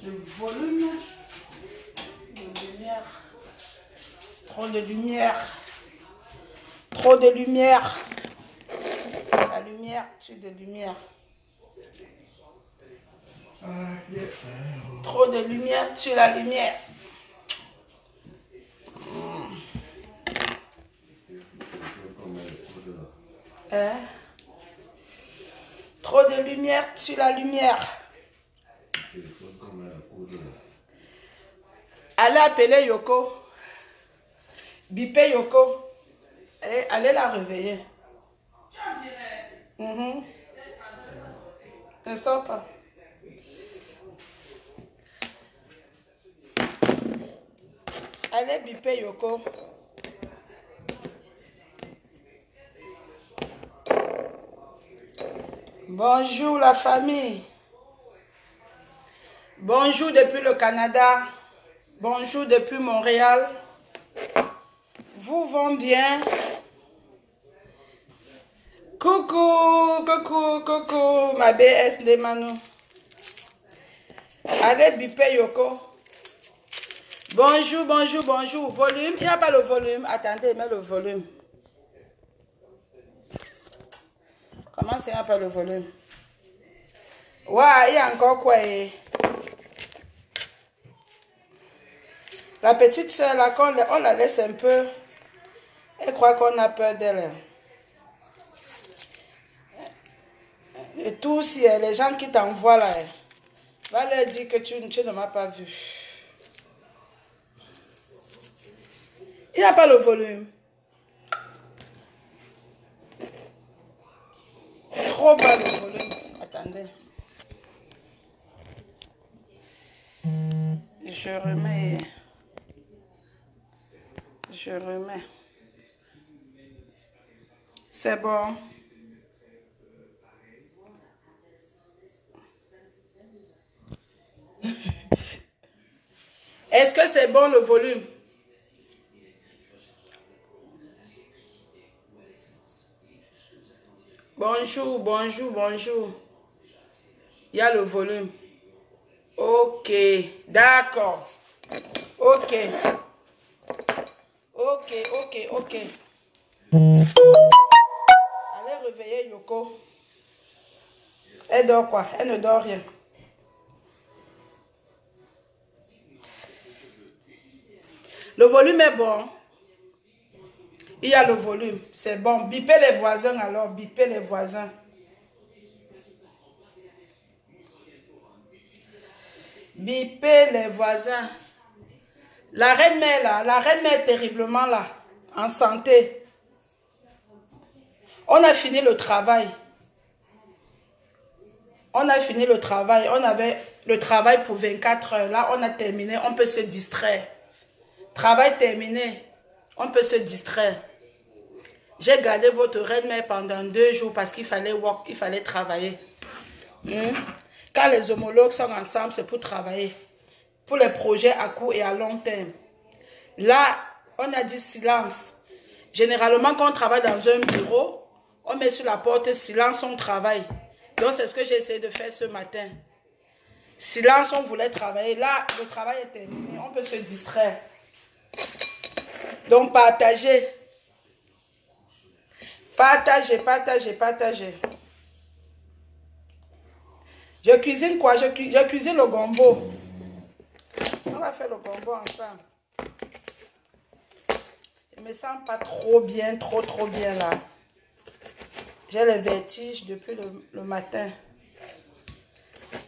Le volume de lumière. Trop de lumière. Trop de lumière. La lumière tue de lumière. Trop de lumière tue la lumière. Hein? Trop de lumière tue la lumière. Allez appeler Yoko. Bipez Yoko. Allez la réveiller. Ne sors pas. Allez biper Yoko. Bonjour la famille. Bonjour depuis le Canada. Bonjour depuis Montréal. Vous vont bien? Coucou, coucou, coucou, ma BS de Manu. Allez biper Yoko. Bonjour, bonjour, bonjour. Volume, il n'y a pas le volume. Attendez, mets le volume. Comment c'est, il n'y a pas le volume? Ouais, il y a encore quoi? La petite soeur, là, on la laisse un peu. Elle croit qu'on a peur d'elle. Et tous les gens qui t'envoient là, va leur dire que tu ne m'as pas vu. Il n'y a pas le volume. Trop bas le volume. Attendez. Je remets. Je remets. C'est bon. Est-ce que c'est bon le volume? Bonjour, bonjour, bonjour. Il y a le volume. Ok, d'accord. Ok. Ok, ok, ok. Allez réveiller Yoko. Elle dort quoi? Elle ne dort rien. Le volume est bon. Il y a le volume. C'est bon. Bipez les voisins alors. Bipez les voisins. Bipez les voisins. La reine-mère là. La reine-mère est terriblement là. En santé. On a fini le travail. On a fini le travail. On avait le travail pour 24 heures. Là, on a terminé. On peut se distraire. Travail terminé. On peut se distraire. J'ai gardé votre reine-mère pendant 2 jours parce qu'il fallait work, il fallait travailler. Quand les homologues sont ensemble, c'est pour travailler. Pour les projets à court et à long terme. Là, on a dit silence. Généralement, quand on travaille dans un bureau, on met sur la porte silence, on travaille. Donc, c'est ce que j'ai essayé de faire ce matin. Silence, on voulait travailler. Là, le travail est terminé. On peut se distraire. Donc, partagez. Partagez, partagez, partagez. Je cuisine quoi? Je cuisine le gombo. On va faire le gombo ensemble. Je me sens pas trop bien, trop bien là. J'ai les vertiges depuis le matin.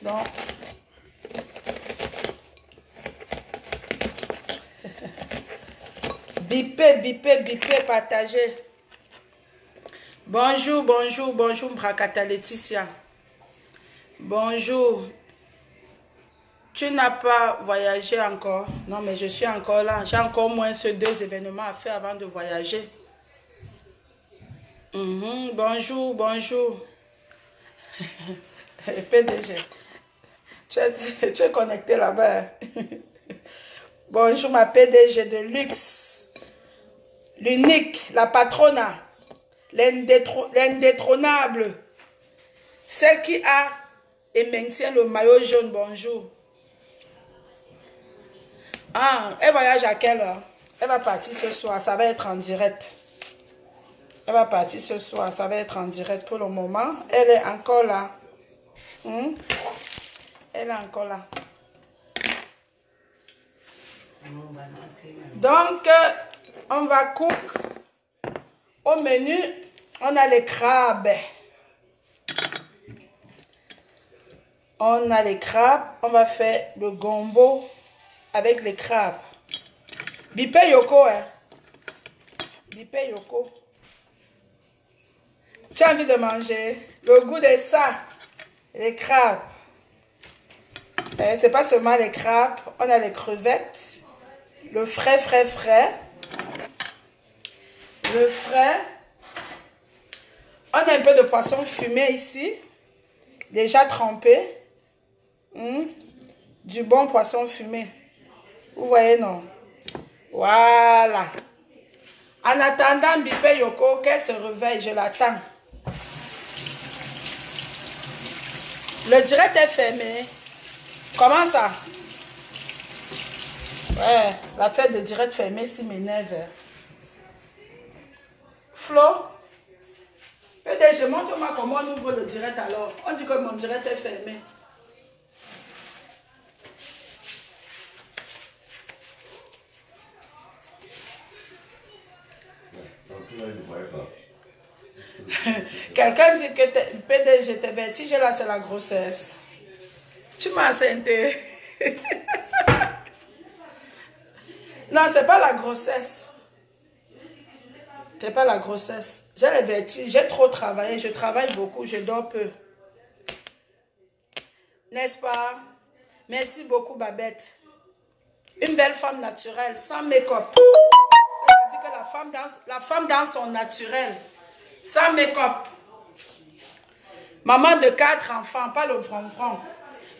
Donc, bipez, bipez, bipez, partagez. Bonjour, bonjour, bonjour, Brakata Laetitia. Bonjour. Tu n'as pas voyagé encore? Non, mais je suis encore là. J'ai encore moins ces 2 événements à faire avant de voyager. Bonjour, bonjour. PDG. Tu es connecté là-bas. Bonjour, ma PDG de luxe. L'unique, la patrona. L'indétrônable. Celle qui a et maintient le maillot jaune. Bonjour. Ah, elle voyage à quelle heure? Elle va partir ce soir, ça va être en direct. Elle va partir ce soir, ça va être en direct pour le moment. Elle est encore là. Elle est encore là. Donc, on va cook. Au menu, on a les crabes. On a les crabes. On va faire le gombo avec les crabes. Bipe Yoko, hein. Bipe Yoko. Tu as envie de manger le goût de ça. Les crabes. C'est pas seulement les crabes. On a les crevettes. Le frais. Le frais. On a un peu de poisson fumé ici. Déjà trempé. Du bon poisson fumé. Vous voyez, non? Voilà. En attendant Bipe Yoko qu'elle se réveille, je l'attends. Le direct est fermé. Comment ça? Ouais, la fête de direct fermé, si m'énerve. Flo, PDG, montre-moi comment on ouvre le direct alors. On dit que mon direct est fermé. Quelqu'un dit que PDG, tes vertiges là, c'est la grossesse. Tu m'as enceinté. Non, c'est pas la grossesse. C'est pas la grossesse. J'ai les vertiges, j'ai trop travaillé, je travaille beaucoup, je dors peu. N'est-ce pas? Merci beaucoup, Babette. Une belle femme naturelle, sans make-up. Elle dit que la femme dans son naturel, sans make-up. Maman de 4 enfants, pas le franc.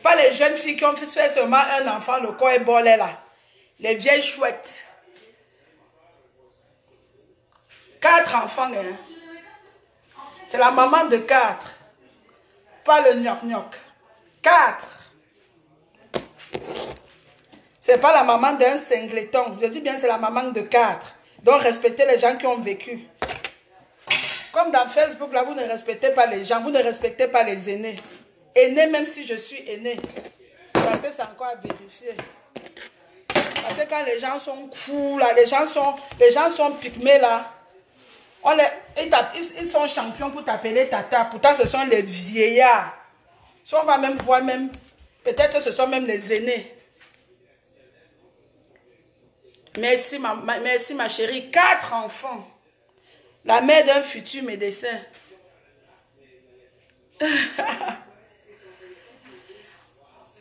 Pas les jeunes filles qui ont fait seulement un enfant, le corps est bolé là. Les vieilles chouettes. 4 enfants, hein. C'est la maman de 4. Pas le gnoc-gnoc. 4. C'est pas la maman d'un singleton. Je dis bien c'est la maman de 4. Donc respectez les gens qui ont vécu. Comme dans Facebook, là, vous ne respectez pas les gens. Vous ne respectez pas les aînés. Aîné, même si je suis aîné. Parce que c'est encore à vérifier. Parce que quand les gens sont fous, là, les gens sont pygmées, là. Ils sont champions pour t'appeler tata. Pourtant, ce sont les vieillards. Si on va même voir, peut-être que ce sont même les aînés. Merci, merci, ma chérie. 4 enfants. La mère d'un futur médecin.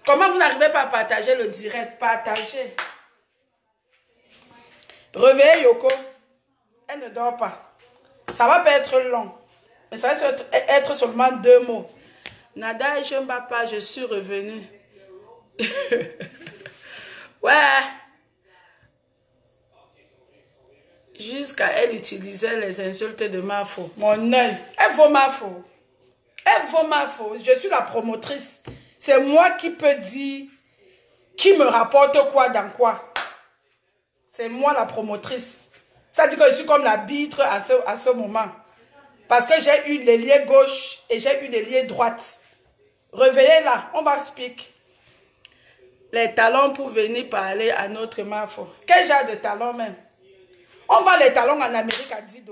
Comment vous n'arrivez pas à partager le direct? Partagez. Réveillez Yoko. Elle ne dort pas. Ça va pas être long. Mais ça va être seulement 2 mots. Nada et je ne bats pas, je suis revenue. Ouais. Jusqu'à elle utilisait les insultes de Mafo. Mon œil. Elle vaut Mafo. Elle vaut Mafo. Je suis la promotrice. C'est moi qui peux dire qui me rapporte quoi dans quoi. C'est moi la promotrice. Ça dit que je suis comme la bitre à ce moment. Parce que j'ai eu l'ailier gauche et j'ai eu l'ailier droite. Réveillez là, on va speak. Les talons pour venir parler à notre Mafo. Quel genre de talons même? On vend les talons en Amérique à 10 $.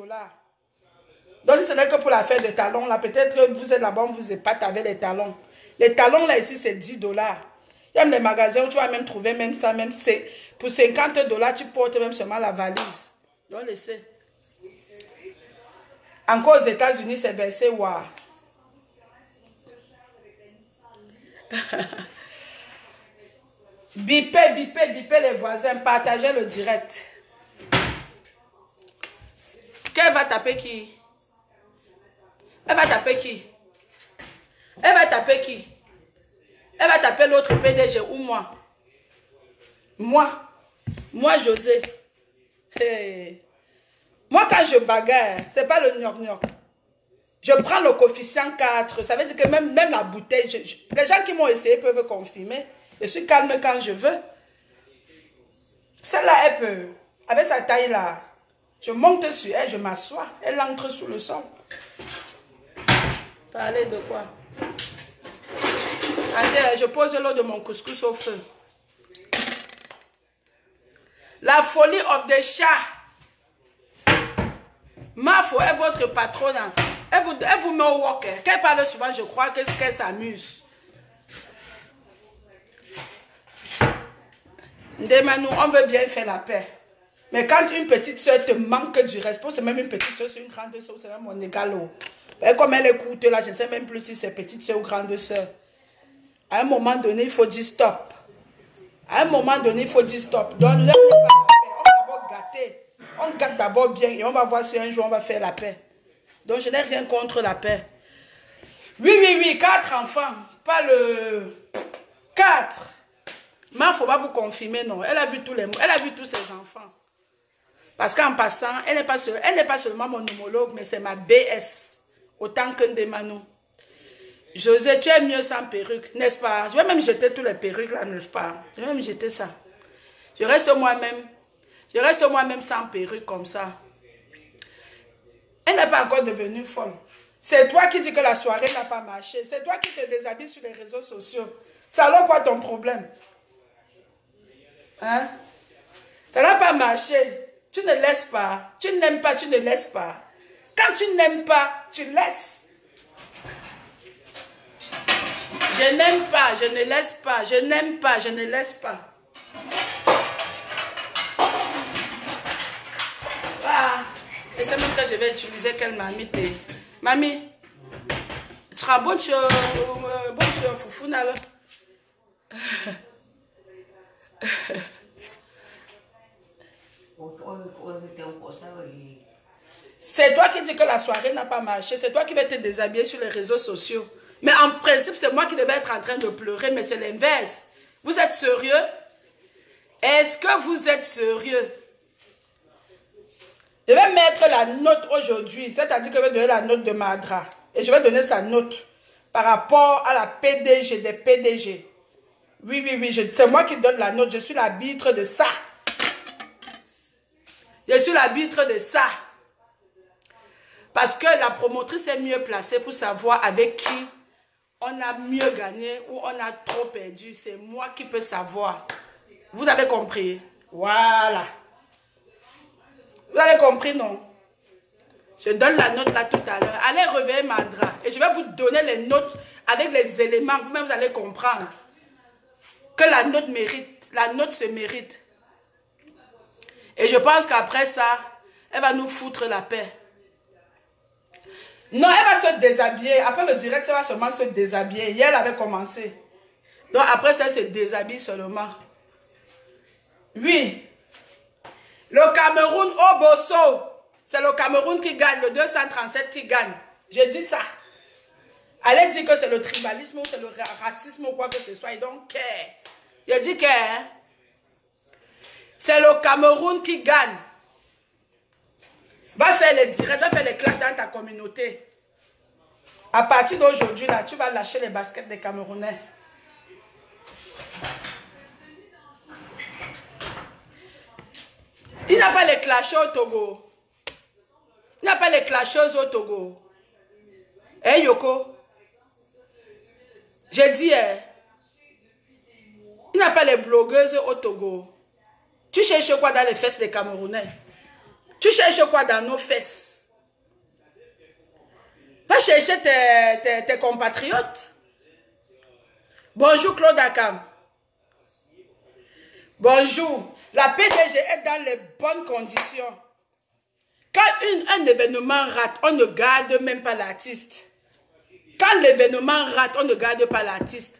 Donc si ce n'est que pour la fête de talons, là, peut-être que vous êtes là-bas, on vous épate avec les talons. Les talons là ici, c'est 10 $. Il y a les magasins où tu vas même trouver même ça, même c'est pour 50 $, tu portes même seulement la valise. Donc laissez. Encore aux États-Unis, c'est versé wow. Bipez les voisins, partagez le direct. Qu'elle va taper qui? Elle va taper qui? Elle va taper qui? Elle va taper l'autre PDG ou moi? Moi, José. Hey. Moi, quand je bagarre, c'est pas le gnoc-gnoc. Je prends le coefficient 4. Ça veut dire que même la bouteille, les gens qui m'ont essayé peuvent confirmer. Je suis calme quand je veux. Celle-là, elle peut, avec sa taille là, je monte sur elle, je m'assois, elle entre sous le sol. Parler de quoi? Attends, je pose l'eau de mon couscous au feu. La folie of the chat. Mafo est votre patronne. Elle vous met au walker. Qu'elle parle souvent, je crois qu'elle s'amuse. Demain, on veut bien faire la paix. Mais quand une petite soeur te manque du respect, c'est même une petite soeur, c'est une grande soeur, c'est même mon égalo. Et comme elle écoute là, je ne sais même plus si c'est petite soeur ou grande soeur. À un moment donné, il faut dire stop. À un moment donné, il faut dire stop. Donc, là, on va d'abord gâter. On gâte d'abord bien et on va voir si un jour on va faire la paix. Donc, je n'ai rien contre la paix. Oui, 4 enfants. Pas le... 4. Mais il ne faut pas vous confirmer, non. Elle a vu tous ses enfants. Parce qu'en passant, elle n'est pas seulement mon homologue, mais c'est ma BS. Autant qu'un des Manou. José, tu es mieux sans perruque, n'est-ce pas? Je vais même jeter tous les perruques là, n'est-ce pas? Je vais même jeter ça. Je reste moi-même sans perruque comme ça. Elle n'est pas encore devenue folle. C'est toi qui dis que la soirée n'a pas marché. C'est toi qui te déshabilles sur les réseaux sociaux. C'est alors quoi ton problème? Hein? Ça n'a pas marché. Tu ne laisses pas. Tu n'aimes pas, tu ne laisses pas. Quand tu n'aimes pas, tu laisses. Je n'aime pas, je ne laisse pas. Je n'aime pas, je ne laisse pas. Ah. Et c'est même que je vais utiliser quelle mamie t'es. Mamie, tu seras bonne sur Foufouna là. C'est toi qui dis que la soirée n'a pas marché. C'est toi qui vas te déshabiller sur les réseaux sociaux. Mais en principe, c'est moi qui devais être en train de pleurer, mais c'est l'inverse. Vous êtes sérieux? Est-ce que vous êtes sérieux? Je vais mettre la note aujourd'hui. C'est-à-dire que je vais donner la note de Madra. Et je vais donner sa note par rapport à la PDG des PDG. Oui, c'est moi qui donne la note. Je suis l'arbitre de ça. Je suis l'arbitre de ça. Parce que la promotrice est mieux placée pour savoir avec qui on a mieux gagné ou on a trop perdu. C'est moi qui peux savoir. Vous avez compris? Voilà. Vous avez compris, non? Je donne la note là tout à l'heure. Allez réveiller Madra. Et je vais vous donner les notes avec les éléments. Vous-même, vous allez comprendre que la note mérite. La note se mérite. Et je pense qu'après ça, elle va nous foutre la paix. Non, elle va se déshabiller. Après le direct, elle va seulement se déshabiller. Hier, elle avait commencé. Donc après ça, elle se déshabille seulement. Oui. Le Cameroun au Bosso. C'est le Cameroun qui gagne. Le 237 qui gagne. J'ai dit ça. Allez dire que c'est le tribalisme ou c'est le racisme ou quoi que ce soit. Ils don't care. J'ai dit que c'est le Cameroun qui gagne. Va faire les directs, va faire les clashs dans ta communauté. À partir d'aujourd'hui, là, tu vas lâcher les baskets des Camerounais. Il n'y a pas les clasheurs au Togo. Il n'y a pas les clasheuses au Togo. Eh Yoko? J'ai dit, il n'y a pas les blogueuses au Togo. Tu cherches quoi dans les fesses des Camerounais? Tu cherches quoi dans nos fesses? Va chercher tes compatriotes. Bonjour Claude Akam. Bonjour. La PDG est dans les bonnes conditions. Quand un événement rate, on ne garde même pas l'artiste. Quand l'événement rate, on ne garde pas l'artiste.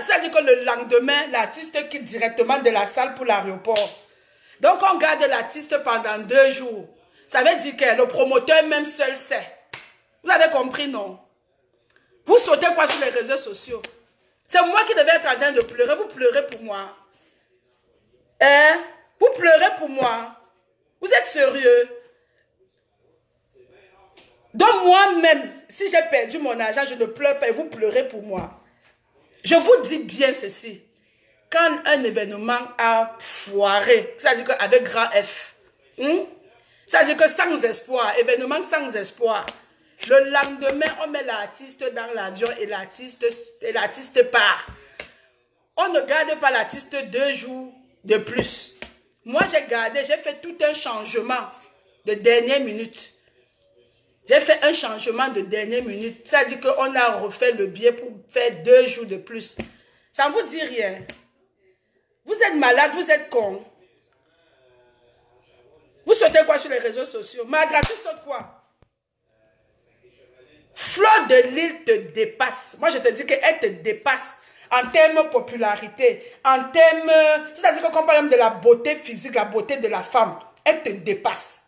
C'est-à-dire que le lendemain, l'artiste quitte directement de la salle pour l'aéroport. Donc on garde l'artiste pendant 2 jours. Ça veut dire que le promoteur même seul sait. Vous avez compris, non? Vous sautez quoi sur les réseaux sociaux? C'est moi qui devais être en train de pleurer. Vous pleurez pour moi. Hein? Vous pleurez pour moi. Vous êtes sérieux? Donc moi-même, si j'ai perdu mon argent, je ne pleure pas et vous pleurez pour moi. Je vous dis bien ceci. quand un événement a foiré, c'est-à-dire qu'avec grand F, c'est-à-dire que sans espoir, événement sans espoir, le lendemain, on met l'artiste dans l'avion et l'artiste part. On ne garde pas l'artiste 2 jours de plus. Moi, j'ai fait tout un changement de dernière minute. J'ai fait un changement de dernière minute. C'est-à-dire qu'on a refait le billet pour faire 2 jours de plus. Ça ne vous dit rien. Vous êtes malade, vous êtes con. Vous sautez quoi sur les réseaux sociaux? Malgré tu sautes quoi? Fleur de Lille te dépasse. Moi, je te dis qu'elle te dépasse en termes de popularité, en termes... C'est-à-dire qu'on parle même de la beauté physique, la beauté de la femme. Elle te dépasse.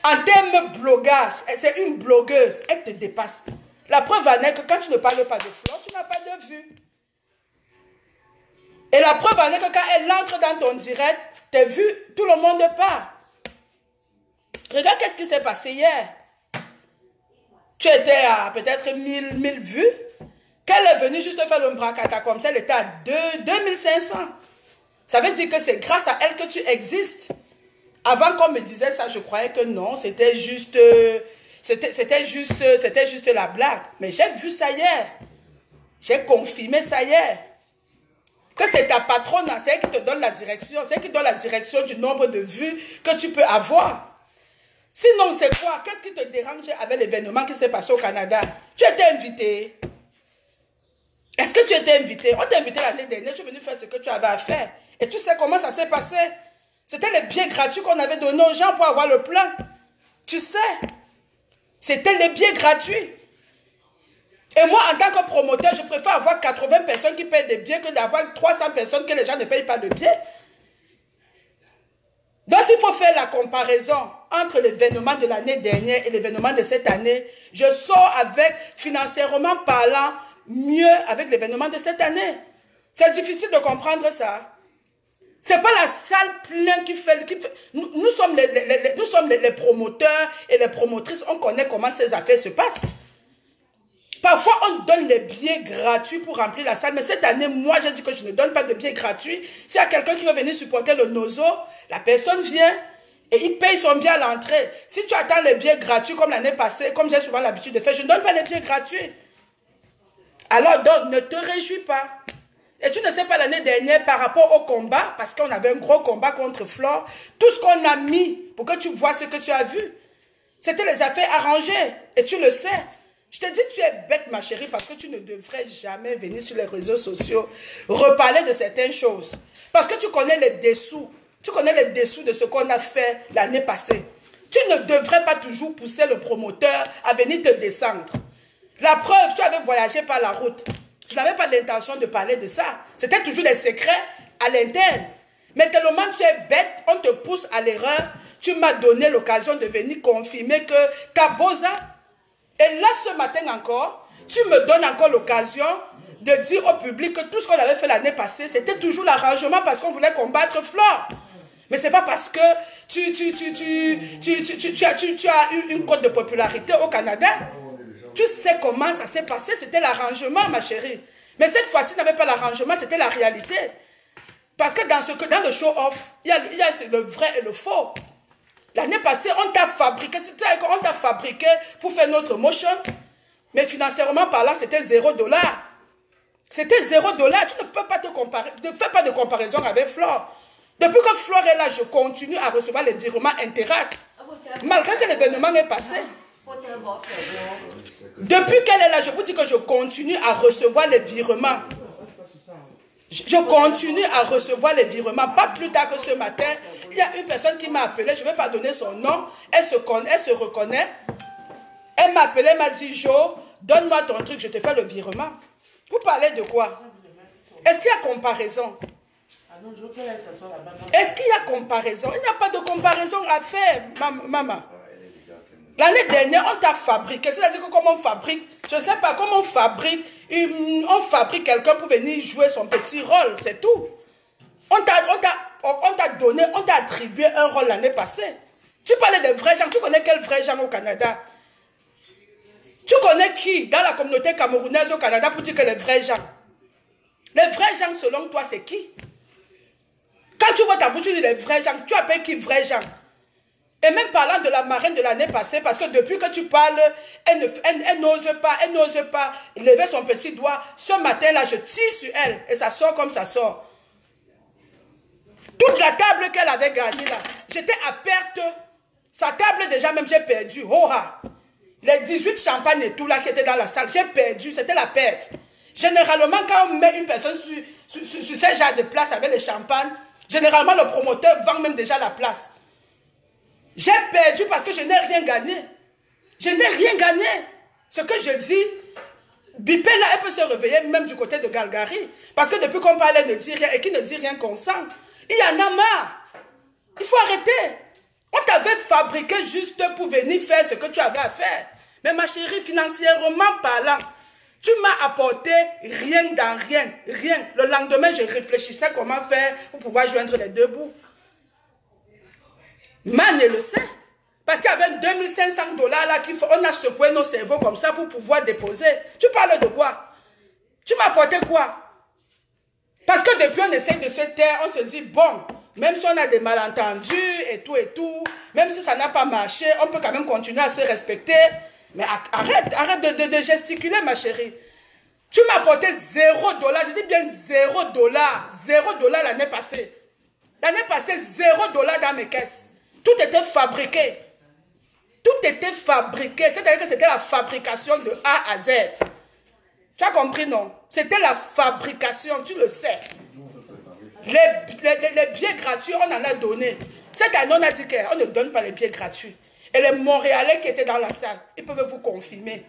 En termes de blogage, c'est une blogueuse. Elle te dépasse. La preuve en est que quand tu ne parles pas de Fleur, tu n'as pas de vue. Et la preuve en est que quand elle entre dans ton direct, tes vues, tout le monde part. Regarde qu'est-ce qui s'est passé hier. Tu étais à peut-être 1000 vues. Quand elle est venue juste faire le bracata comme ça, elle était à 2500. Ça veut dire que c'est grâce à elle que tu existes. Avant qu'on me disait ça, je croyais que non, c'était juste la blague. Mais j'ai vu ça hier. J'ai confirmé ça hier. Que c'est ta patronne, c'est elle qui te donne la direction. C'est elle qui donne la direction du nombre de vues que tu peux avoir. Sinon, c'est quoi? Qu'est-ce qui te dérange avec l'événement qui s'est passé au Canada? Tu étais invité. Est-ce que tu étais invité? On t'a invité l'année dernière, tu es venu faire ce que tu avais à faire. Et tu sais comment ça s'est passé? C'était les billets gratuits qu'on avait donnés aux gens pour avoir le plan. Tu sais, c'était les billets gratuits. Et moi, en tant que promoteur, je préfère avoir 80 personnes qui payent des billets que d'avoir 300 personnes que les gens ne payent pas de billets. Donc, s'il faut faire la comparaison entre l'événement de l'année dernière et l'événement de cette année, je sors avec, financièrement parlant, mieux avec l'événement de cette année. C'est difficile de comprendre ça. Ce n'est pas la salle pleine qui fait... Nous sommes les promoteurs et les promotrices, on connaît comment ces affaires se passent. Parfois, on donne les billets gratuits pour remplir la salle. Mais cette année, moi, j'ai dit que je ne donne pas de billets gratuits. S'il y a quelqu'un qui veut venir supporter le Nozo, la personne vient et il paye son billet à l'entrée. Si tu attends les billets gratuits comme l'année passée, comme j'ai souvent l'habitude de faire, je ne donne pas les billets gratuits. Alors, donc, ne te réjouis pas. Et tu ne sais pas l'année dernière par rapport au combat, parce qu'on avait un gros combat contre Flore, tout ce qu'on a mis pour que tu vois ce que tu as vu, c'était les affaires arrangées. Et tu le sais. Je te dis, tu es bête, ma chérie, parce que tu ne devrais jamais venir sur les réseaux sociaux reparler de certaines choses. Parce que tu connais les dessous. Tu connais les dessous de ce qu'on a fait l'année passée. Tu ne devrais pas toujours pousser le promoteur à venir te descendre. La preuve, tu avais voyagé par la route. Je n'avais pas l'intention de parler de ça. C'était toujours les secrets à l'interne. Mais tellement tu es bête, on te pousse à l'erreur. Tu m'as donné l'occasion de venir confirmer que Kaboza... Et là, ce matin encore, tu me donnes encore l'occasion de dire au public que tout ce qu'on avait fait l'année passée, c'était toujours l'arrangement parce qu'on voulait combattre Flore. Mais ce n'est pas parce que tu as eu une cote de popularité au Canada. Tu sais comment ça s'est passé, c'était l'arrangement, ma chérie. Mais cette fois-ci, n'avait pas l'arrangement, c'était la réalité. Parce que dans le show-off, il y a le vrai et le faux. L'année passée, on t'a fabriqué, on t'a fabriqué pour faire notre motion, mais financièrement parlant, c'était $0. C'était $0. Tu ne peux pas te comparer, ne fais pas de comparaison avec Flore. Depuis que Flore est là, je continue à recevoir les virements Interact, malgré que l'événement est passé. Depuis qu'elle est là, je vous dis que je continue à recevoir les virements. Je continue à recevoir les virements. Pas plus tard que ce matin, il y a une personne qui m'a appelé, je ne vais pas donner son nom, elle se reconnaît. Elle m'a appelé, elle m'a dit, Jo, donne-moi ton truc, je te fais le virement. Vous parlez de quoi? Est-ce qu'il y a comparaison? Est-ce qu'il y a comparaison? Il n'y a pas de comparaison à faire, maman. L'année dernière, on t'a fabriqué. C'est-à-dire que comment on fabrique, je ne sais pas, comment on fabrique quelqu'un pour venir jouer son petit rôle, c'est tout. On t'a donné, on t'a attribué un rôle l'année passée. Tu parlais de vrais gens, tu connais quels vrais gens au Canada? Tu connais qui dans la communauté camerounaise au Canada pour dire que les vrais gens? Les vrais gens, selon toi, c'est qui? Quand tu vois ta bouche, tu dis les vrais gens. Tu appelles qui vrais gens? Et même parlant de la marraine de l'année passée, parce que depuis que tu parles, elle n'ose pas lever son petit doigt. Ce matin-là, je tire sur elle et ça sort comme ça sort. Toute la table qu'elle avait gagnée là, j'étais à perte. Sa table déjà même, j'ai perdu. Oh, ah. Les 18 champagnes et tout là qui étaient dans la salle, j'ai perdu, c'était la perte. Généralement, quand on met une personne sur ce genre de place avec les champagnes, généralement le promoteur vend même déjà la place. J'ai perdu parce que je n'ai rien gagné. Je n'ai rien gagné. Ce que je dis, Bipé là, elle peut se réveiller même du côté de Galgari. Parce que depuis qu'on parle, elle ne dit rien et qui ne dit rien qu'on sent. Il y en a marre. Il faut arrêter. On t'avait fabriqué juste pour venir faire ce que tu avais à faire. Mais ma chérie, financièrement parlant, tu m'as apporté rien dans rien. Rien. Le lendemain, je réfléchissais comment faire pour pouvoir joindre les deux bouts. Man le sait. Parce qu'avec 2500 $ là, on a secoué nos cerveaux comme ça pour pouvoir déposer. Tu parles de quoi? Tu m'as apporté quoi? Parce que depuis on essaie de se taire, on se dit bon, même si on a des malentendus et tout, même si ça n'a pas marché, on peut quand même continuer à se respecter. Mais arrête de gesticuler ma chérie. Tu m'as apporté 0 $, je dis bien 0 $, 0 $ l'année passée. L'année passée, 0 $ dans mes caisses. Tout était fabriqué. Tout était fabriqué. C'est-à-dire que c'était la fabrication de A à Z. Tu as compris, non? C'était la fabrication, tu le sais. Les billets gratuits, on en a donné. Cette année, on a dit qu'on ne donne pas les billets gratuits. Et les Montréalais qui étaient dans la salle, ils peuvent vous confirmer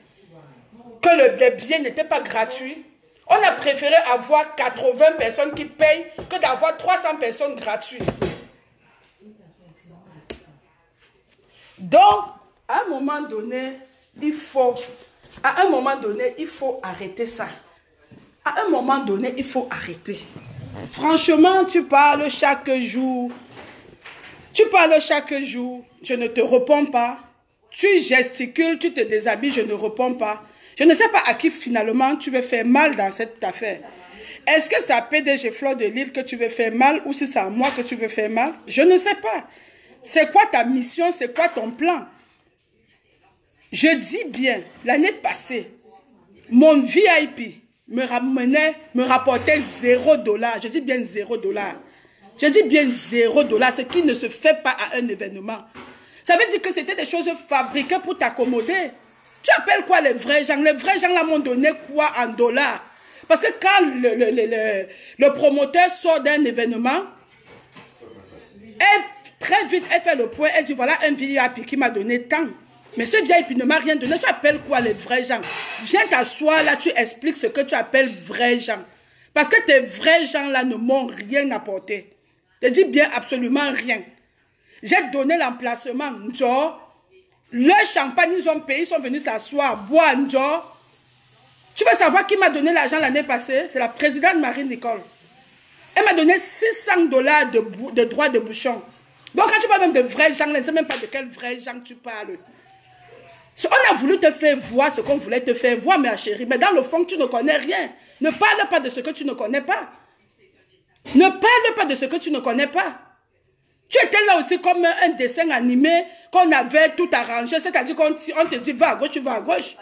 que les billets n'étaient pas gratuits. On a préféré avoir 80 personnes qui payent que d'avoir 300 personnes gratuites. Donc, à un moment donné, il faut arrêter ça. À un moment donné, il faut arrêter. Franchement, tu parles chaque jour. Je ne te réponds pas. Tu gesticules, tu te déshabilles, je ne réponds pas. Je ne sais pas à qui finalement tu veux faire mal dans cette affaire. Est-ce que c'est à PDG Fleur de Lille que tu veux faire mal ou si c'est à moi que tu veux faire mal? Je ne sais pas. C'est quoi ta mission? C'est quoi ton plan? Je dis bien, l'année passée, mon VIP me rapportait 0 $. Je dis bien 0 $. Je dis bien 0 $, ce qui ne se fait pas à un événement. Ça veut dire que c'était des choses fabriquées pour t'accommoder. Tu appelles quoi les vrais gens? Les vrais gens là m'ont donné quoi en dollars? Parce que quand le promoteur sort d'un événement, très vite, elle fait le point, elle dit voilà un VIP qui m'a donné tant. Mais ce VIP ne m'a rien donné. Tu appelles quoi les vrais gens? Viens t'asseoir là, tu expliques ce que tu appelles vrais gens. Parce que tes vrais gens là ne m'ont rien apporté. Je dis bien absolument rien. J'ai donné l'emplacement, Ndjo. Le champagne, ils ont payé, ils sont venus s'asseoir, boire, Ndjo. Tu veux savoir qui m'a donné l'argent l'année passée? C'est la présidente Marie-Nicole. Elle m'a donné 600 $ de droits de bouchon. Donc quand tu parles même de vrais gens, je ne sais même pas de quels vrais gens tu parles. On a voulu te faire voir ce qu'on voulait te faire voir, ma chérie. Mais dans le fond, tu ne connais rien. Ne parle pas de ce que tu ne connais pas. Ne parle pas de ce que tu ne connais pas. Tu étais là aussi comme un dessin animé qu'on avait tout arrangé. C'est-à-dire qu'on te dit va à gauche, tu vas à gauche.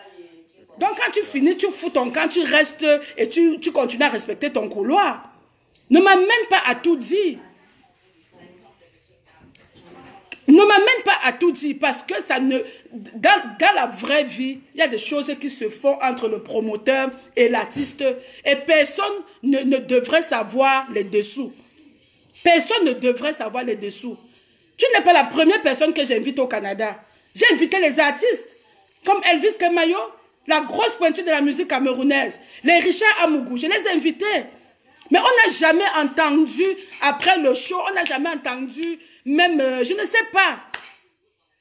Donc quand tu finis, tu fous ton camp, tu restes et tu continues à respecter ton couloir. Ne m'amène pas à tout dire. Ne m'amène pas à tout dire parce que ça ne... Dans la vraie vie, il y a des choses qui se font entre le promoteur et l'artiste et personne ne devrait savoir les dessous. Personne ne devrait savoir les dessous. Tu n'es pas la première personne que j'invite au Canada. J'ai invité les artistes comme Elvis Kemayo, la grosse pointure de la musique camerounaise, les Richard Amougou, je les ai invités. Mais on n'a jamais entendu, après le show, on n'a jamais entendu, même, je ne sais pas.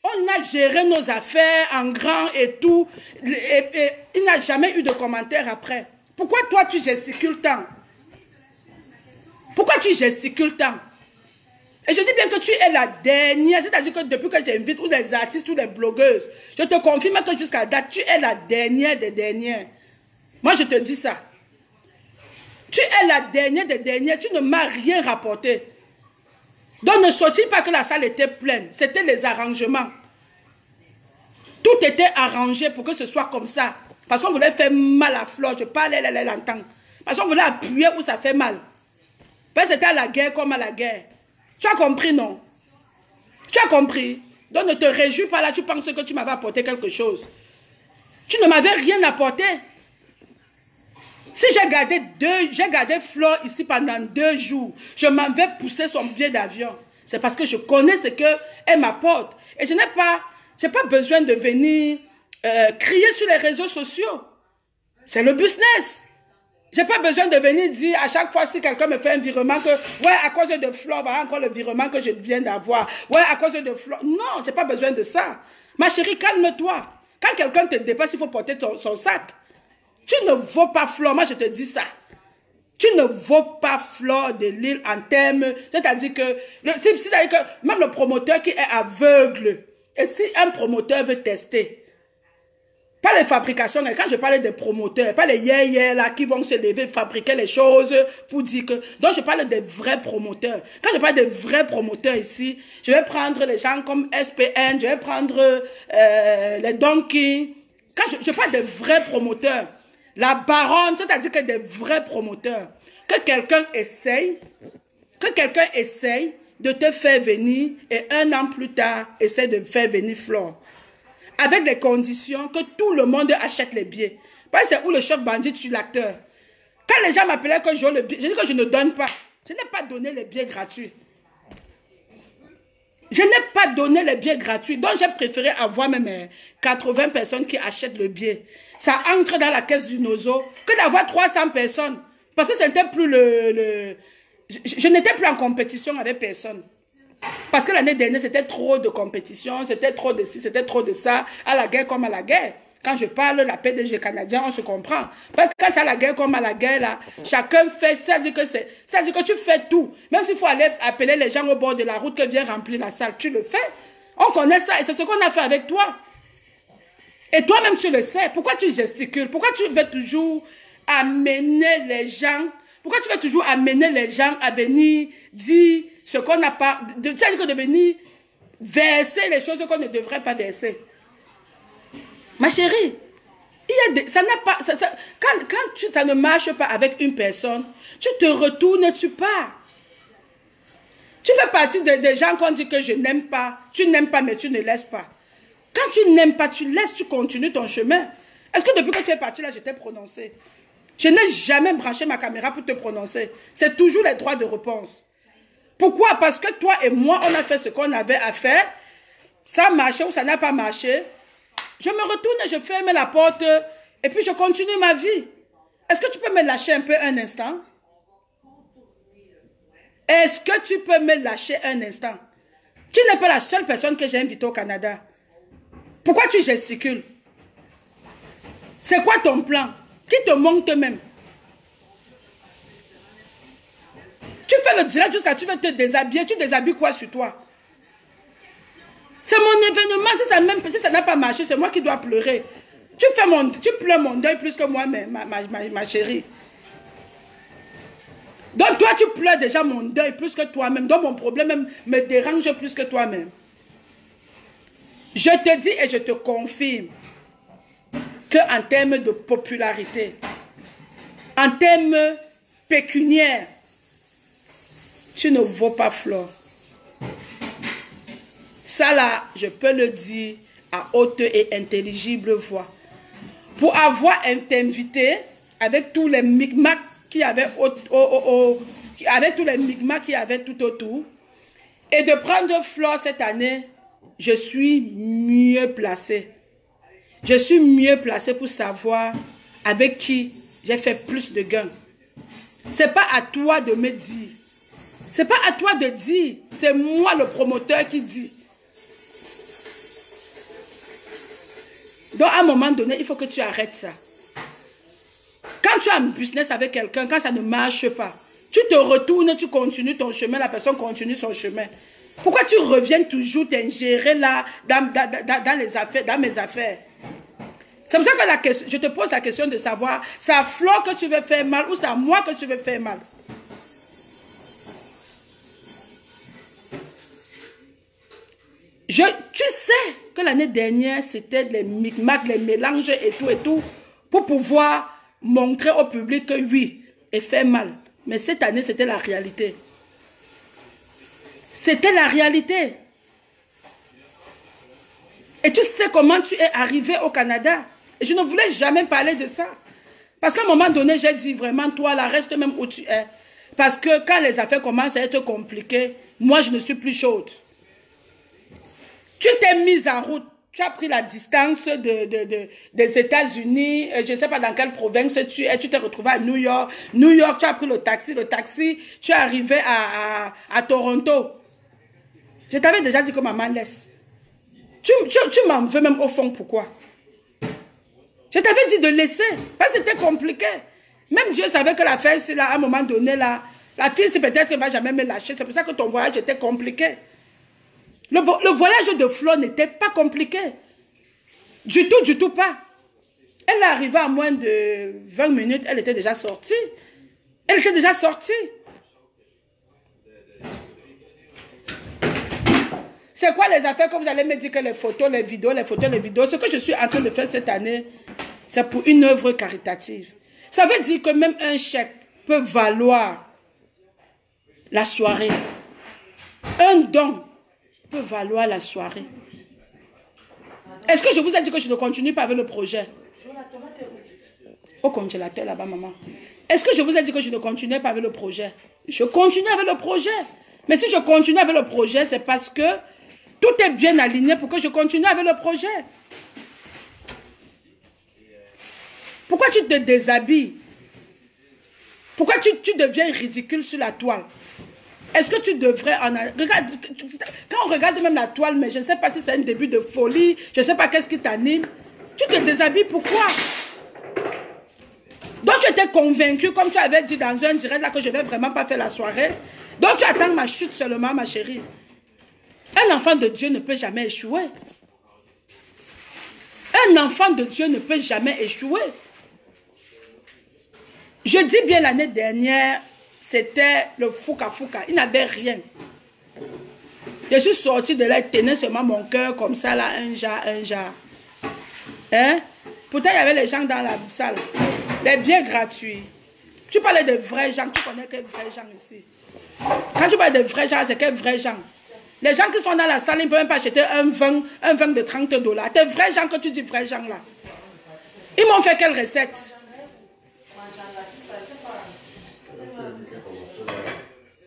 On a géré nos affaires en grand et tout. Et il n'y a jamais eu de commentaires après. Pourquoi toi tu gesticules tant? Pourquoi tu gesticules tant? Et je dis bien que tu es la dernière, c'est-à-dire que depuis que j'invite ou les artistes ou les blogueuses, je te confirme que jusqu'à date, tu es la dernière des dernières. Moi, je te dis ça. Tu es la la dernière des dernières, tu ne m'as rien rapporté. Donc ne sortis pas que la salle était pleine. C'était les arrangements. Tout était arrangé pour que ce soit comme ça. Parce qu'on voulait faire mal à Flore. Je parlais, elle l'entend. Parce qu'on voulait appuyer où ça fait mal. Parce que c'était à la guerre comme à la guerre. Tu as compris, non? Tu as compris? Donc ne te réjouis pas là, tu penses que tu m'avais apporté quelque chose. Tu ne m'avais rien apporté. Si j'ai gardé Flore ici pendant 2 jours, je m'avais poussé son billet d'avion. C'est parce que je connais ce qu'elle m'apporte. Et je n'ai pas besoin de venir crier sur les réseaux sociaux. C'est le business. Je n'ai pas besoin de venir dire à chaque fois si quelqu'un me fait un virement que, ouais, à cause de Flore, voilà encore le virement que je viens d'avoir. Ouais, à cause de Flore. Non, je n'ai pas besoin de ça. Ma chérie, calme-toi. Quand quelqu'un te dépasse, il faut porter son sac. Tu ne vaux pas Flore, moi je te dis ça. Tu ne vaux pas Flore de Lille en termes, c'est-à-dire que, même le promoteur qui est aveugle, et si un promoteur veut tester, pas les fabrications, quand je parlais des promoteurs, pas les là qui vont se lever, fabriquer les choses pour dire que... Donc je parle des vrais promoteurs. Quand je parle des vrais promoteurs ici, je vais prendre les gens comme SPN, je vais prendre les Donkey. Quand je parle des vrais promoteurs, la baronne, c'est-à-dire que des vrais promoteurs, que quelqu'un essaye de te faire venir et 1 an plus tard, essaie de faire venir Flore. Avec des conditions que tout le monde achète les billets. Parce que c'est où le choc bandit tue l'acteur. Quand les gens m'appelaient que j'ai le billet, je dis que je ne donne pas. Je n'ai pas donné les billets gratuits. Je n'ai pas donné les billets gratuits. Donc j'ai préféré avoir même 80 personnes qui achètent le billet. Ça entre dans la caisse du Nozo que d'avoir 300 personnes. Parce que c'était plus je n'étais plus en compétition avec personne. Parce que l'année dernière, c'était trop de compétition, c'était trop de ci, c'était trop de ça, à la guerre comme à la guerre. Quand je parle la PDG canadien, on se comprend. Parce que quand c'est à la guerre comme à la guerre, là, chacun fait, ça dit que tu fais tout. Même s'il faut aller appeler les gens au bord de la route que viens remplir la salle, tu le fais. On connaît ça et c'est ce qu'on a fait avec toi. Et toi-même, tu le sais. Pourquoi tu gesticules? Pourquoi tu veux toujours amener les gens? Pourquoi tu veux toujours amener les gens à venir dire ce qu'on n'a pas, c'est-à-dire de venir verser les choses qu'on ne devrait pas verser. Ma chérie, ça n'a pas, quand ça ne marche pas avec une personne, tu te retournes, tu pars. Tu fais partie des gens qu'on dit que je n'aime pas, tu n'aimes pas mais tu ne laisses pas. Quand tu n'aimes pas, tu laisses, tu continues ton chemin. Est-ce que depuis que tu es parti là, je t'ai prononcé? Je n'ai jamais branché ma caméra pour te prononcer. C'est toujours les droits de réponse. Pourquoi? Parce que toi et moi, on a fait ce qu'on avait à faire. Ça a marché ou ça n'a pas marché. Je me retourne, je ferme la porte et puis je continue ma vie. Est-ce que tu peux me lâcher un peu un instant? Est-ce que tu peux me lâcher un instant? Tu n'es pas la seule personne que j'ai invitée au Canada. Pourquoi tu gesticules? C'est quoi ton plan? Qui te monte même? Tu fais le direct jusqu'à tu veux te déshabiller. Tu déshabilles quoi sur toi? C'est mon événement. Si ça n'a pas marché, c'est moi qui dois pleurer. Tu pleures mon deuil plus que moi, ma chérie. Donc toi, tu pleures déjà mon deuil plus que toi-même. Donc mon problème me dérange plus que toi-même. Je te dis et je te confirme qu'en termes de popularité, en termes pécuniaires, tu ne vaux pas Flore. Ça là, je peux le dire à haute et intelligible voix. Pour avoir été invité avec tous les micmacs qu'il y avait tout autour, et de prendre Flore cette année, je suis mieux placée. Je suis mieux placée pour savoir avec qui j'ai fait plus de gains. C'est pas à toi de me dire. C'est pas à toi de dire. C'est moi le promoteur qui dit. Donc à un moment donné, il faut que tu arrêtes ça. Quand tu as un business avec quelqu'un, quand ça ne marche pas, tu te retournes, tu continues ton chemin, la personne continue son chemin. Pourquoi tu reviens toujours t'ingérer là dans les affaires, dans mes affaires? C'est pour ça que je te pose la question de savoir, c'est à Flo que tu veux faire mal ou c'est à moi que tu veux faire mal. Tu sais que l'année dernière, c'était les micmacs, les mélanges et tout, pour pouvoir montrer au public que oui, et faire mal. Mais cette année, c'était la réalité. C'était la réalité. Et tu sais comment tu es arrivé au Canada. Et je ne voulais jamais parler de ça. Parce qu'à un moment donné, j'ai dit vraiment, toi, là, reste même où tu es. Parce que quand les affaires commencent à être compliquées, moi, je ne suis plus chaude. Tu t'es mise en route. Tu as pris la distance des États-Unis. Je ne sais pas dans quelle province tu es. Tu t'es retrouvé à New York. New York, tu as pris le taxi. Le taxi, tu es arrivé à Toronto. Je t'avais déjà dit que maman laisse. Tu m'en veux même au fond, pourquoi? Je t'avais dit de laisser. Parce que c'était compliqué. Même Dieu savait que l'affaire, c'est là, à un moment donné, là, la fille, c'est peut-être qu'elle ne va jamais me lâcher. C'est pour ça que ton voyage était compliqué. Le voyage de Flo n'était pas compliqué. Du tout pas. Elle est arrivée à moins de 20 minutes, elle était déjà sortie. Elle était déjà sortie. C'est quoi les affaires que vous allez me dire que les photos, les vidéos, ce que je suis en train de faire cette année, c'est pour une œuvre caritative. Ça veut dire que même un chèque peut valoir la soirée. Un don peut valoir la soirée. Est-ce que je vous ai dit que je ne continue pas avec le projet? Au congélateur là-bas, maman. Est-ce que je vous ai dit que je ne continuais pas avec le projet? Je continue avec le projet. Mais si je continue avec le projet, c'est parce que tout est bien aligné pour que je continue avec le projet. Pourquoi tu te déshabilles? Pourquoi tu deviens ridicule sur la toile? Est-ce que tu devrais regarde, quand on regarde même la toile, mais je ne sais pas si c'est un début de folie, je ne sais pas qu'est-ce qui t'anime. Tu te déshabilles, pourquoi? Donc tu étais convaincu, comme tu avais dit dans un direct là, que je ne vais vraiment pas faire la soirée. Donc tu attends ma chute seulement, ma chérie. Un enfant de Dieu ne peut jamais échouer. Un enfant de Dieu ne peut jamais échouer. Je dis bien l'année dernière, c'était le fouka. Il n'avait rien. Je suis sortie de là, tenais seulement mon cœur comme ça, là, un jar. Hein? Pourtant, il y avait les gens dans la salle. Les billets gratuits. Tu parlais de vrais gens, tu connais quels vrais gens ici. Quand tu parles de vrais gens, c'est quels vrais gens? Les gens qui sont dans la salle, ils ne peuvent même pas acheter un vin de $30. Tes vrais gens que tu dis vrais gens là. Ils m'ont fait quelle recette?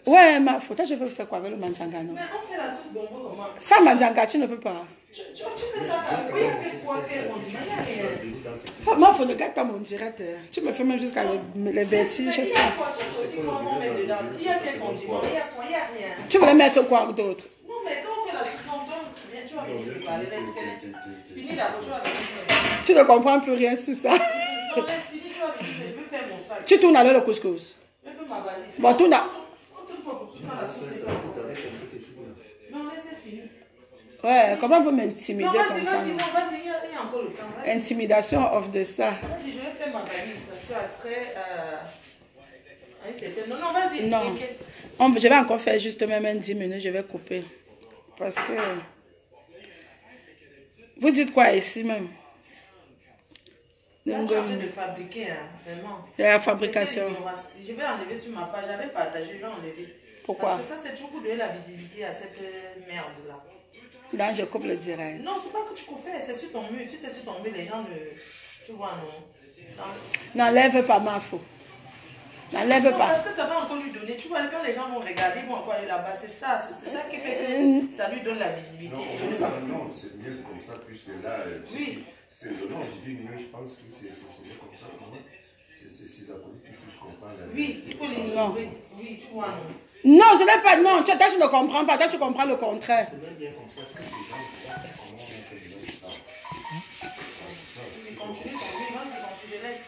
Ouais, ma faute. Je veux faire quoi avec le manjanga, non? Mais on fait la sauce bonbon comment? Sans manjanga, tu ne peux pas. Tu fais ça, oui, avec quoi faire mon direct? Ma faute, ne garde pas mon direct. Tu me fais même jusqu'à les vertiges. Il y a quoi? Il y a quel condiment? Il y a quoi? Il n'y a rien. Tu voulais mettre quoi d'autre? Non, mais quand on fait la soupe bonbon, tu vas venir préparer. Fini la voiture avec nous. Tu ne comprends plus rien sur ça. Non, laisse finir, tu vas venir. Je veux faire mon sac. Tu tournes alors le couscous. Je peux ma valise. Bon, tourne à... Non, laissez finir. Ouais, comment vous m'intimidez comme ça? Non, vas-y, il y a encore le temps. Intimidation off de ça. Vas-y, je vais faire ma valise parce qu'après, non, vas-y. Non, je vais encore faire juste même 10 minutes, je vais couper. Parce que... Vous dites quoi ici même? Je suis en train de fabriquer, hein, vraiment. La fabrication. Je vais enlever sur ma page, j'avais partagé, je vais enlever. Pourquoi? Parce que ça, c'est toujours pour donner la visibilité à cette merde-là. Là, je coupe le direct. Non, c'est pas que tu coupes, c'est sur ton mur. Tu sais, sur ton mur, les gens ne... Tu vois, non. N'enlève pas ma faute. N'enlève pas. Parce que ça va encore lui donner. Tu vois, quand les gens vont regarder, ils vont encore aller là-bas. C'est ça qui fait que ça lui donne la visibilité. Non, c'est mieux comme ça, puisque là... Oui. Non, j'ai dit mieux, je pense que c'est mieux comme ça. C'est la politique qui puisse comprendre la oui, il faut l'ignorer. Oui, tu vois. Non, ce n'est pas... Non, toi, tu ne comprends pas. Toi, tu comprends le contraire. C'est même bien comme ça que ces gens voient comment on fait ça. Continue ton vie, vas-y, je laisse.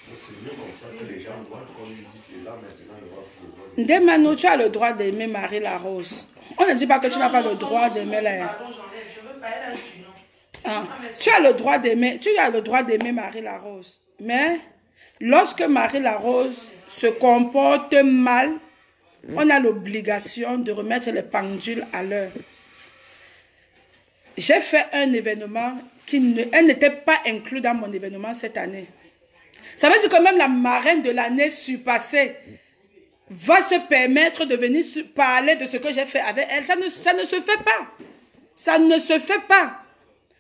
C'est mieux comme ça que les gens voient qu'on lui dit c'est là, maintenant, le droit. Dès maintenant, tu as le droit d'aimer Marie Larose. On ne dit pas que tu n'as pas le droit d'aimer la... Pardon, j'enlève. Je veux pas, elle a un Ah, tu as le droit d'aimer Marie Larose. Mais lorsque Marie Larose se comporte mal, on a l'obligation de remettre les pendules à l'heure. J'ai fait un événement elle n'était pas inclue dans mon événement cette année. Ça veut dire que même la marraine de l'année surpassée va se permettre de venir parler de ce que j'ai fait avec elle. Ça ne se fait pas. Ça ne se fait pas.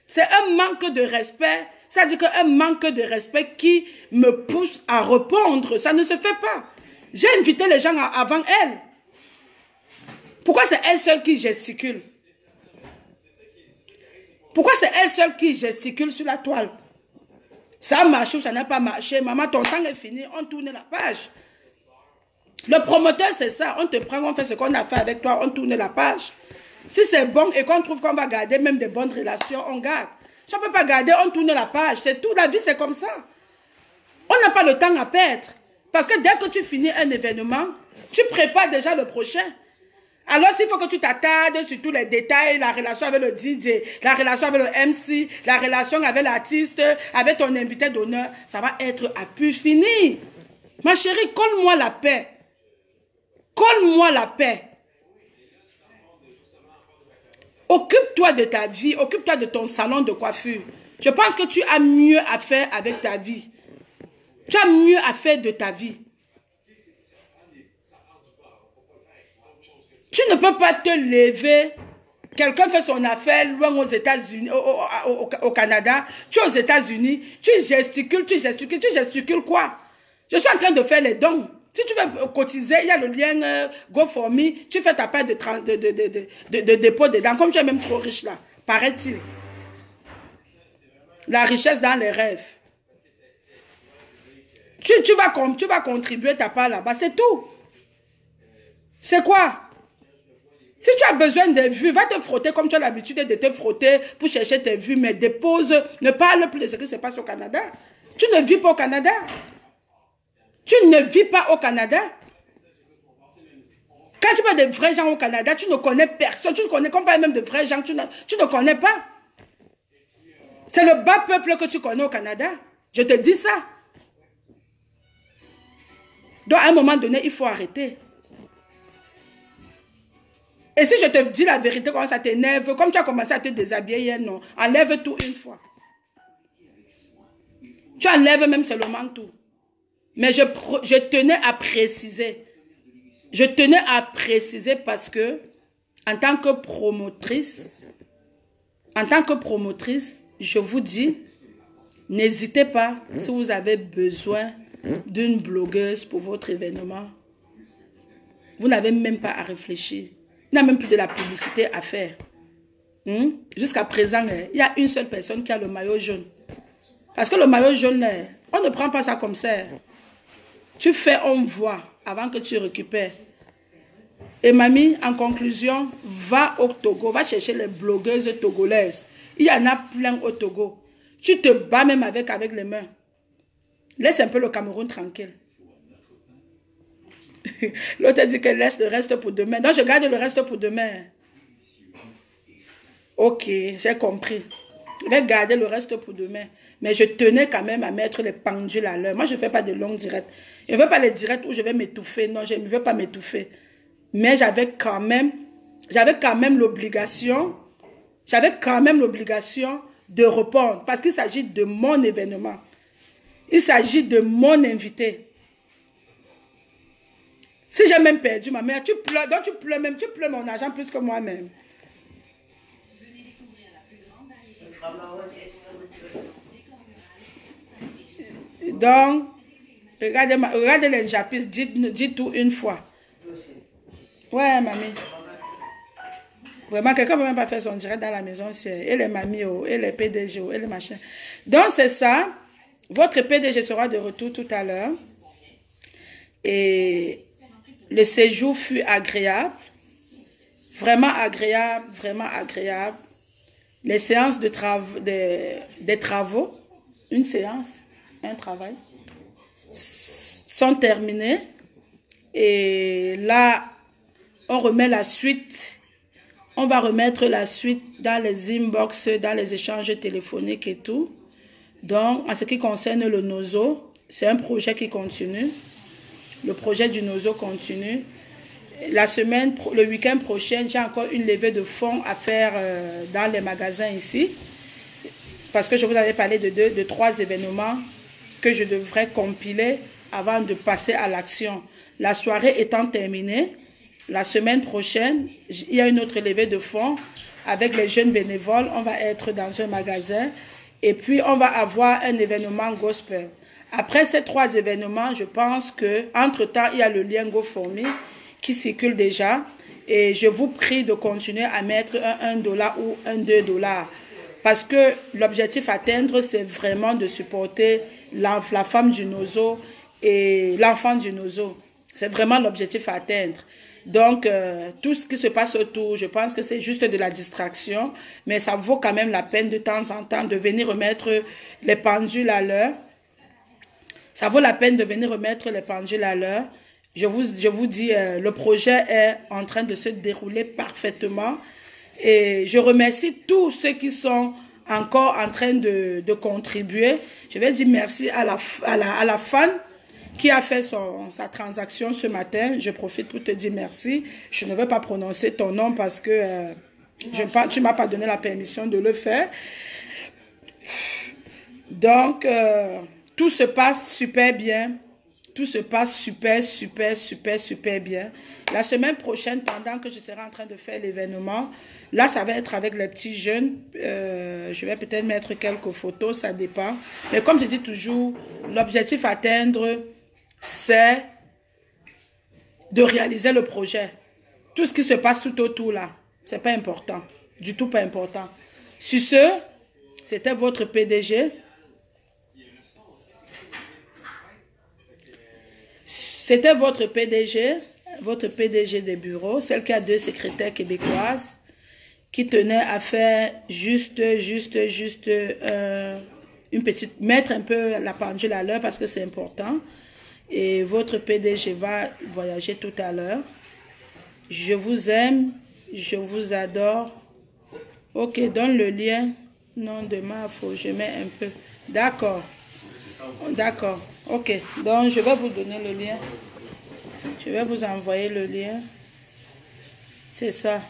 C'est un manque de respect. C'est-à-dire qu'un manque de respect qui me pousse à répondre. Ça ne se fait pas. J'ai invité les gens avant elle. Pourquoi c'est elle seule qui gesticule? Pourquoi c'est elle seule qui gesticule sur la toile? Ça a marché ou ça n'a pas marché. Maman, ton temps est fini. On tourne la page. Le promoteur, c'est ça. On te prend, on fait ce qu'on a fait avec toi. On tourne la page. Si c'est bon et qu'on trouve qu'on va garder même des bonnes relations, on garde. Si on ne peut pas garder, on tourne la page. C'est tout. La vie, c'est comme ça. On n'a pas le temps à perdre. Parce que dès que tu finis un événement, tu prépares déjà le prochain. Alors, s'il faut que tu t'attardes sur tous les détails, la relation avec le DJ, la relation avec le MC, la relation avec l'artiste, avec ton invité d'honneur, ça va être à pu finir. Ma chérie, colle-moi la paix. Colle-moi la paix. Occupe-toi de ta vie, occupe-toi de ton salon de coiffure. Je pense que tu as mieux à faire avec ta vie. Tu as mieux à faire de ta vie. Tu ne peux pas te lever. Quelqu'un fait son affaire loin aux États-Unis, au Canada. Tu es aux États-Unis. Tu gesticules quoi? Je suis en train de faire les dons. Si tu veux cotiser, il y a le lien GoForMe. Tu fais ta part de dépôt dedans. Comme tu es même trop riche là, paraît-il. La richesse dans les rêves. Tu vas contribuer ta part là-bas. C'est tout. C'est quoi? Si tu as besoin de vues, va te frotter comme tu as l'habitude de te frotter pour chercher tes vues, mais dépose, ne parle plus de ce qui se passe au Canada. Tu ne vis pas au Canada. Tu ne vis pas au Canada. Quand tu parles de vrais gens au Canada, tu ne connais personne. Tu ne connais pas même de vrais gens, tu ne connais pas. C'est le bas peuple que tu connais au Canada. Je te dis ça. Donc à un moment donné, il faut arrêter. Et si je te dis la vérité, quand ça t'énerve, comme tu as commencé à te déshabiller hier, non, enlève tout une fois. Tu enlèves même seulement tout. Mais je tenais à préciser. Je tenais à préciser parce que, en tant que promotrice, je vous dis, n'hésitez pas, si vous avez besoin d'une blogueuse pour votre événement, vous n'avez même pas à réfléchir. Il n'y a même plus de la publicité à faire. Jusqu'à présent, il y a une seule personne qui a le maillot jaune. Parce que le maillot jaune, on ne prend pas ça comme ça. Tu fais, on voit, avant que tu récupères. Et mamie, en conclusion, va au Togo, va chercher les blogueuses togolaises. Il y en a plein au Togo. Tu te bats même avec les mains. Laisse un peu le Cameroun tranquille. L'autre dit qu'elle laisse le reste pour demain. Donc je garde le reste pour demain. Ok, j'ai compris. Je vais garder le reste pour demain. Mais je tenais quand même à mettre les pendules à l'heure. Moi, je ne fais pas de longues directs. Je ne veux pas les directs où je vais m'étouffer. Non, je ne veux pas m'étouffer. Mais j'avais quand même l'obligation de répondre. Parce qu'il s'agit de mon événement. Il s'agit de mon invité. Si j'ai même perdu ma mère, tu pleures, donc tu pleures mon argent plus que moi-même. Donc, regardez les Japis, dites tout une fois. Ouais, mamie. Vraiment, quelqu'un ne peut même pas faire son direct dans la maison. Et les mamies, et les PDG, et les machins. Donc, c'est ça. Votre PDG sera de retour tout à l'heure. Et le séjour fut agréable. Vraiment agréable, vraiment agréable. Les séances des travaux, une séance, un travail, sont terminées. Et là, on remet la suite On va remettre la suite dans les inbox, dans les échanges téléphoniques et tout. Donc, en ce qui concerne le Nozo, c'est un projet qui continue. Le projet du Nozo continue. La semaine, le week-end prochain, j'ai encore une levée de fonds à faire dans les magasins ici. Parce que je vous avais parlé de 3 événements que je devrais compiler avant de passer à l'action. La soirée étant terminée, la semaine prochaine, il y a une autre levée de fonds avec les jeunes bénévoles. On va être dans un magasin et puis on va avoir un événement gospel. Après ces 3 événements, je pense qu'entre-temps, il y a le lien GoFundMe qui circule déjà. Et je vous prie de continuer à mettre un $1 ou un $2. Parce que l'objectif à atteindre, c'est vraiment de supporter la femme du Nozo et l'enfant du Nozo. C'est vraiment l'objectif à atteindre. Donc, tout ce qui se passe autour, je pense que c'est juste de la distraction. Mais ça vaut quand même la peine de temps en temps de venir remettre les pendules à l'heure. Ça vaut la peine de venir remettre les pendules à l'heure. Je vous dis, le projet est en train de se dérouler parfaitement. Et je remercie tous ceux qui sont encore en train de contribuer. Je vais dire merci à la fan qui a fait sa transaction ce matin. Je profite pour te dire merci. Je ne veux pas prononcer ton nom parce que tu ne m'as pas donné la permission de le faire. Donc, tout se passe super bien. Tout se passe super bien. La semaine prochaine, pendant que je serai en train de faire l'événement, là, ça va être avec les petits jeunes. Je vais peut-être mettre quelques photos, ça dépend. Mais comme je dis toujours, l'objectif à atteindre, c'est de réaliser le projet. Tout ce qui se passe tout autour là, c'est pas important. Du tout pas important. Sur ce, c'était votre PDG. C'était votre PDG des bureaux, celle qui a 2 secrétaires québécoises, qui tenait à faire juste une petite, mettre un peu la pendule à l'heure parce que c'est important. Et votre PDG va voyager tout à l'heure. Je vous aime, je vous adore. Ok, donne le lien. Non, demain, il faut que je mets un peu. D'accord. D'accord. Ok, donc je vais vous donner le lien. Je vais vous envoyer le lien. C'est ça.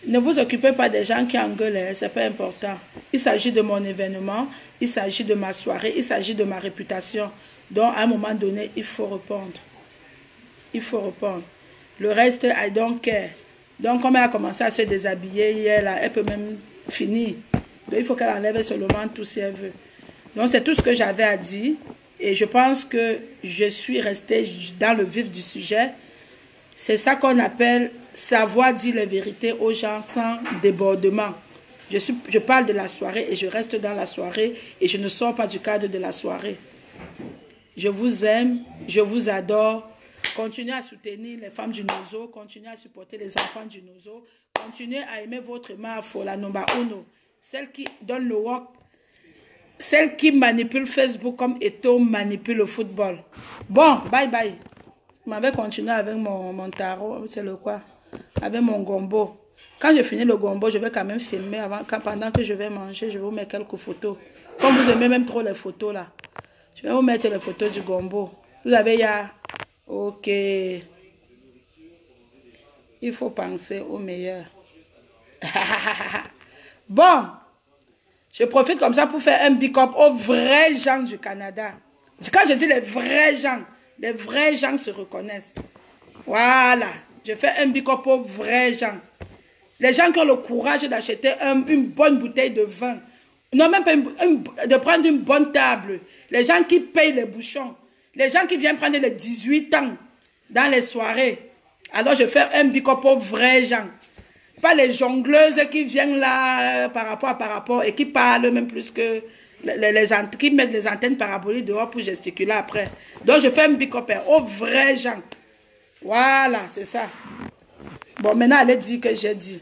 Ne vous occupez pas des gens qui engueulent, c'est pas important. Il s'agit de mon événement, il s'agit de ma soirée, il s'agit de ma réputation. Donc à un moment donné, il faut répondre. Il faut répondre. Le reste, I don't care. Donc comme elle a commencé à se déshabiller hier, là, elle peut même finir. Donc il faut qu'elle enlève seulement tout si elle veut. Donc c'est tout ce que j'avais à dire. Et je pense que je suis restée dans le vif du sujet. C'est ça qu'on appelle savoir dire la vérité aux gens sans débordement. Je parle de la soirée et je reste dans la soirée et je ne sors pas du cadre de la soirée. Je vous aime, je vous adore. Continuez à soutenir les femmes du Nozo, continuez à supporter les enfants du Nozo, continuez à aimer votre Mafo, la Nomba Uno, celle qui donne le walk. Celle qui manipule Facebook comme Eto manipule le football. Bon, bye bye. Je m'avais continué avec mon tarot, c'est le quoi? Avec mon gombo. Quand je finis le gombo, je vais quand même filmer pendant que je vais manger, je vais vous mettre quelques photos. Comme vous aimez même trop les photos là. Je vais vous mettre les photos du gombo. Vous avez ya? Ok. Il faut penser au meilleur. Bon. Je profite comme ça pour faire un big up aux vrais gens du Canada. Quand je dis les vrais gens se reconnaissent. Voilà. Je fais un big up aux vrais gens. Les gens qui ont le courage d'acheter une bonne bouteille de vin. Non, même pas de prendre une bonne table. Les gens qui payent les bouchons. Les gens qui viennent prendre les 18 ans dans les soirées. Alors je fais un big up aux vrais gens. Pas les jongleuses qui viennent là par rapport et qui parlent même plus que qui mettent les antennes paraboliques dehors pour gesticuler après. Donc je fais un big up aux vrais gens. Voilà, c'est ça. Bon, maintenant allez dire que j'ai dit.